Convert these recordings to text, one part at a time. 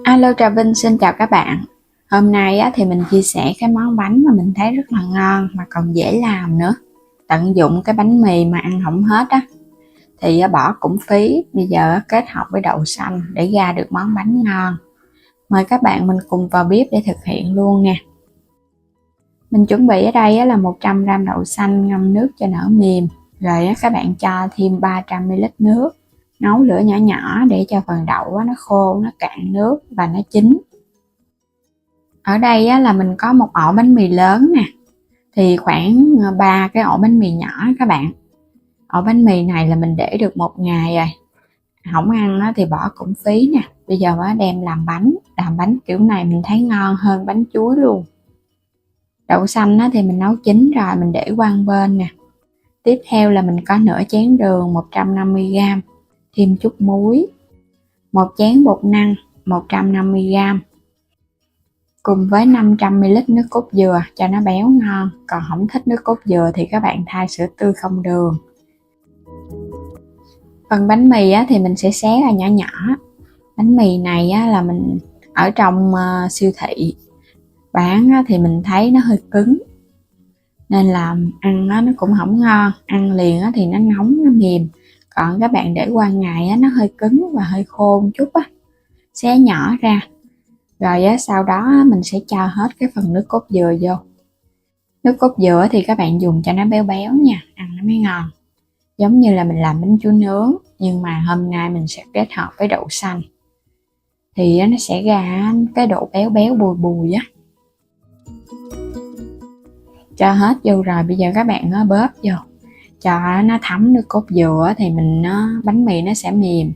Alo Trà Vinh xin chào các bạn. Hôm nay thì mình chia sẻ cái món bánh mà mình thấy rất là ngon mà còn dễ làm nữa. Tận dụng cái bánh mì mà ăn không hết á thì bỏ cũng phí, bây giờ kết hợp với đậu xanh để ra được món bánh ngon. Mời các bạn mình cùng vào bếp để thực hiện luôn nè. Mình chuẩn bị ở đây là 100g đậu xanh ngâm nước cho nở mềm. Rồi các bạn cho thêm 300ml nước, nấu lửa nhỏ nhỏ để cho phần đậu nó khô, nó cạn nước và nó chín. Ở đây là mình có một ổ bánh mì lớn nè, thì khoảng 3 cái ổ bánh mì nhỏ các bạn. Ổ bánh mì này là mình để được 1 ngày rồi, không ăn thì bỏ cũng phí nè. Bây giờ đem làm bánh kiểu này mình thấy ngon hơn bánh chuối luôn. Đậu xanh thì mình nấu chín rồi, mình để qua một bên nè. Tiếp theo là mình có nửa chén đường 150g, thêm chút muối, 1 chén bột năng 150g, cùng với 500ml nước cốt dừa cho nó béo ngon. Còn không thích nước cốt dừa thì các bạn thay sữa tươi không đường. Phần bánh mì thì mình sẽ xé ra nhỏ nhỏ. Bánh mì này là mình ở trong siêu thị bán thì mình thấy nó hơi cứng, nên là ăn nó cũng không ngon. Ăn liền thì nó nóng, nó mềm. Còn các bạn để qua ngày nó hơi cứng và hơi khô một chút xé nhỏ ra. Rồi sau đó mình sẽ cho hết cái phần nước cốt dừa vô. Nước cốt dừa thì các bạn dùng cho nó béo béo nha, ăn nó mới ngon. Giống như là mình làm bánh chuối nướng, nhưng mà hôm nay mình sẽ kết hợp với đậu xanh thì nó sẽ ra cái độ béo béo bùi bùi á. Cho hết vô rồi bây giờ các bạn bóp vô cho nó thấm nước cốt dừa thì bánh mì nó sẽ mềm.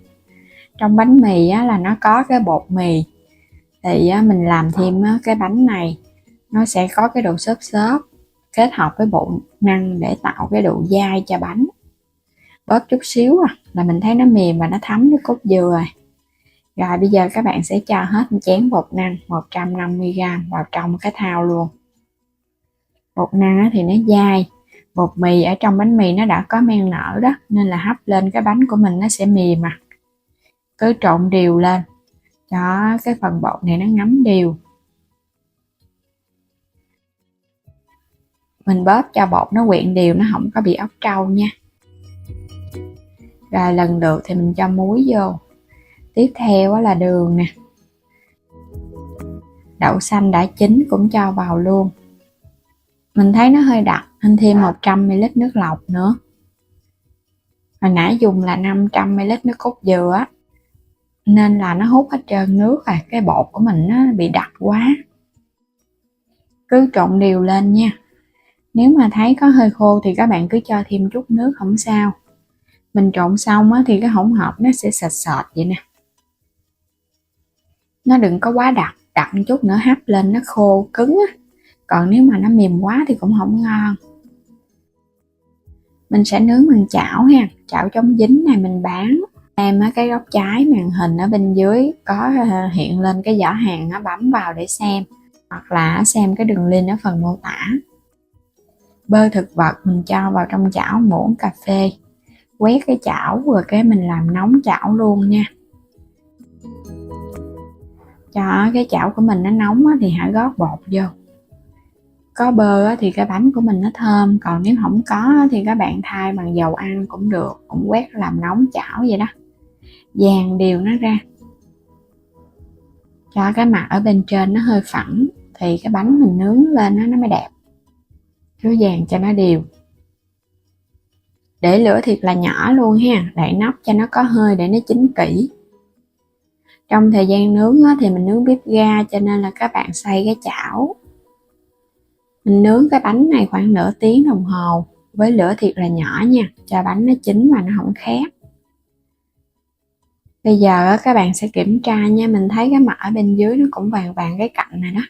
Trong bánh mì là nó có cái bột mì, thì mình làm thêm cái bánh này nó sẽ có cái độ xốp xốp kết hợp với bột năng để tạo cái độ dai cho bánh. Bóp chút xíu là mình thấy nó mềm và nó thấm nước cốt dừa rồi. Rồi bây giờ các bạn sẽ cho hết một chén bột năng 150g vào trong cái thau luôn. Bột năng thì nó dai, bột mì ở trong bánh mì nó đã có men nở đó, nên là hấp lên cái bánh của mình nó sẽ mềm Cứ trộn đều lên cho cái phần bột này nó ngấm đều. Mình bóp cho bột nó quyện đều, nó không có bị ốc trâu nha. Rồi lần lượt thì mình cho muối vô. Tiếp theo là đường nè. Đậu xanh đã chín cũng cho vào luôn. Mình thấy nó hơi đặc nên thêm 100ml nước lọc nữa. Hồi nãy dùng là 500ml nước cốt dừa nên là nó hút hết trơn nước rồi. Cái bột của mình nó bị đặc quá. Cứ trộn đều lên nha. Nếu mà thấy có hơi khô thì các bạn cứ cho thêm chút nước không sao. Mình trộn xong thì cái hỗn hợp nó sẽ sệt sệt vậy nè. Nó đừng có quá đặc, đặc một chút nữa hấp lên nó khô cứng Còn nếu mà nó mềm quá thì cũng không ngon. Mình sẽ nướng bằng chảo ha. Chảo chống dính này mình bán. Em cái góc trái màn hình ở bên dưới có hiện lên cái giỏ hàng, bấm vào để xem, hoặc là xem cái đường link ở phần mô tả. Bơ thực vật mình cho vào trong chảo muỗng cà phê. Quét cái chảo rồi cái mình làm nóng chảo luôn nha. Cho cái chảo của mình nó nóng thì hãy gót bột vô. Có bơ thì cái bánh của mình nó thơm, còn nếu không có thì các bạn thay bằng dầu ăn cũng được, cũng quét làm nóng chảo vậy đó. Dàn đều nó ra cho cái mặt ở bên trên nó hơi phẳng thì cái bánh mình nướng lên nó mới đẹp. Cứ dàn cho nó đều. Để lửa thiệt là nhỏ luôn ha, đậy nắp cho nó có hơi để nó chín kỹ. Trong thời gian nướng thì mình nướng bếp ga, cho nên là các bạn xay cái chảo. Mình nướng cái bánh này khoảng nửa tiếng đồng hồ với lửa thiệt là nhỏ nha, cho bánh nó chín mà nó không khét. Bây giờ các bạn sẽ kiểm tra nha. Mình thấy cái mặt ở bên dưới nó cũng vàng vàng cái cạnh này đó.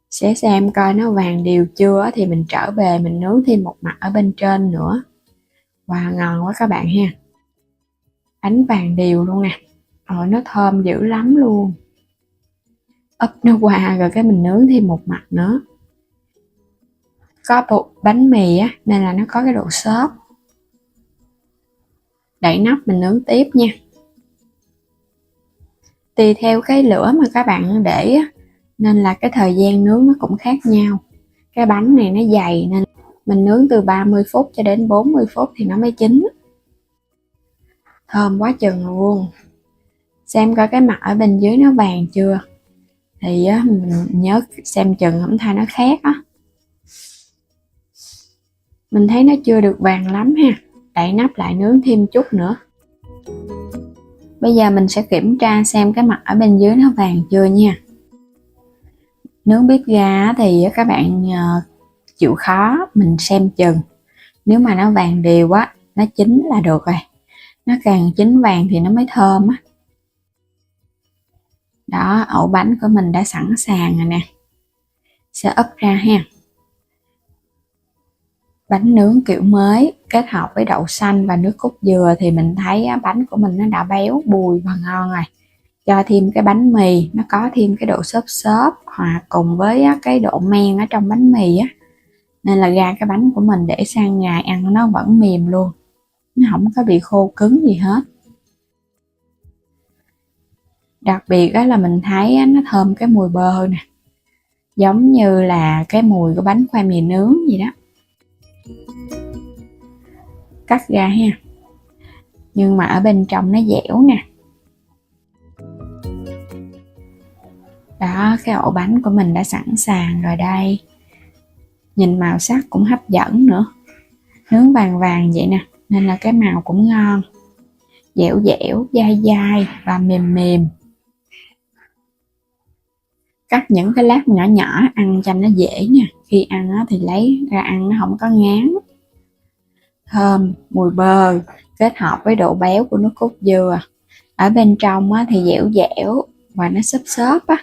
Sẽ xem coi nó vàng đều chưa thì mình trở về mình nướng thêm một mặt ở bên trên nữa. Wow, ngon quá các bạn ha. Bánh vàng đều luôn nè. Nó thơm dữ lắm luôn. Úp nó qua rồi cái mình nướng thêm một mặt nữa. Có bột bánh mì nên là nó có cái độ xốp. Đậy nắp mình nướng tiếp nha. Tùy theo cái lửa mà các bạn để á, nên là cái thời gian nướng nó cũng khác nhau. Cái bánh này nó dày nên mình nướng từ 30 phút cho đến 40 phút thì nó mới chín. Thơm quá chừng luôn. Xem coi cái mặt ở bên dưới nó vàng chưa. Thì á, mình nhớ xem chừng không thay nó khác á. Mình thấy nó chưa được vàng lắm ha. Đậy nắp lại nướng thêm chút nữa. Bây giờ mình sẽ kiểm tra xem cái mặt ở bên dưới nó vàng chưa nha. Nướng bếp ga thì các bạn chịu khó mình xem chừng. Nếu mà nó vàng đều á, nó chín là được rồi. Nó càng chín vàng thì nó mới thơm á. Đó, ổ bánh của mình đã sẵn sàng rồi nè. Sẽ úp ra ha. Bánh nướng kiểu mới kết hợp với đậu xanh và nước cốt dừa thì mình thấy bánh của mình nó đã béo bùi và ngon rồi. Cho thêm cái bánh mì, nó có thêm cái độ xốp xốp hòa cùng với cái độ men ở trong bánh mì á. Nên là ra cái bánh của mình để sang ngày ăn nó vẫn mềm luôn. Nó không có bị khô cứng gì hết. Đặc biệt đó là mình thấy nó thơm cái mùi bơ nè. Giống như là cái mùi của bánh khoai mì nướng gì đó. Cắt ra ha. Nhưng mà ở bên trong nó dẻo nè. Đó, cái ổ bánh của mình đã sẵn sàng rồi đây. Nhìn màu sắc cũng hấp dẫn nữa. Nướng vàng vàng vậy nè, nên là cái màu cũng ngon. Dẻo dẻo, dai dai và mềm mềm. Cắt những cái lát nhỏ nhỏ ăn cho nó dễ nha. Khi ăn thì lấy ra ăn nó không có ngán. Thơm, mùi bơ kết hợp với độ béo của nước cốt dừa. Ở bên trong thì dẻo dẻo và nó xốp xốp á.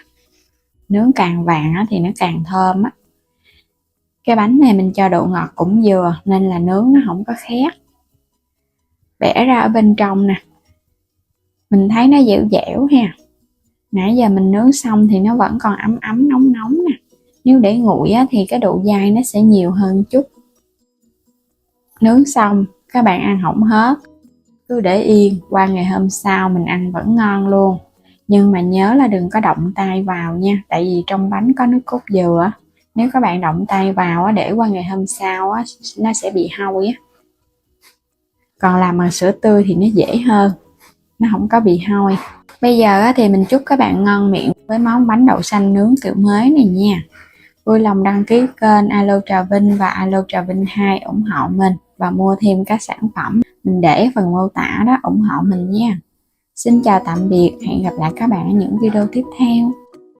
Nướng càng vàng thì nó càng thơm á. Cái bánh này mình cho độ ngọt cũng vừa nên là nướng nó không có khét. Bẻ ra ở bên trong nè. Mình thấy nó dẻo dẻo ha. Nãy giờ mình nướng xong thì nó vẫn còn ấm ấm nóng nóng nè. Nếu để nguội thì cái độ dai nó sẽ nhiều hơn chút. Nướng xong các bạn ăn không hết, cứ để yên, qua ngày hôm sau mình ăn vẫn ngon luôn. Nhưng mà nhớ là đừng có động tay vào nha, tại vì trong bánh có nước cốt dừa. Nếu các bạn động tay vào để qua ngày hôm sau nó sẽ bị hôi á. Còn làm bằng sữa tươi thì nó dễ hơn, nó không có bị hôi. Bây giờ thì mình chúc các bạn ngon miệng với món bánh đậu xanh nướng kiểu mới này nha. Vui lòng đăng ký kênh Alo Trà Vinh và Alo Trà Vinh 2 ủng hộ mình và mua thêm các sản phẩm mình để phần mô tả đó, ủng hộ mình nha. Xin chào tạm biệt, hẹn gặp lại các bạn ở những video tiếp theo.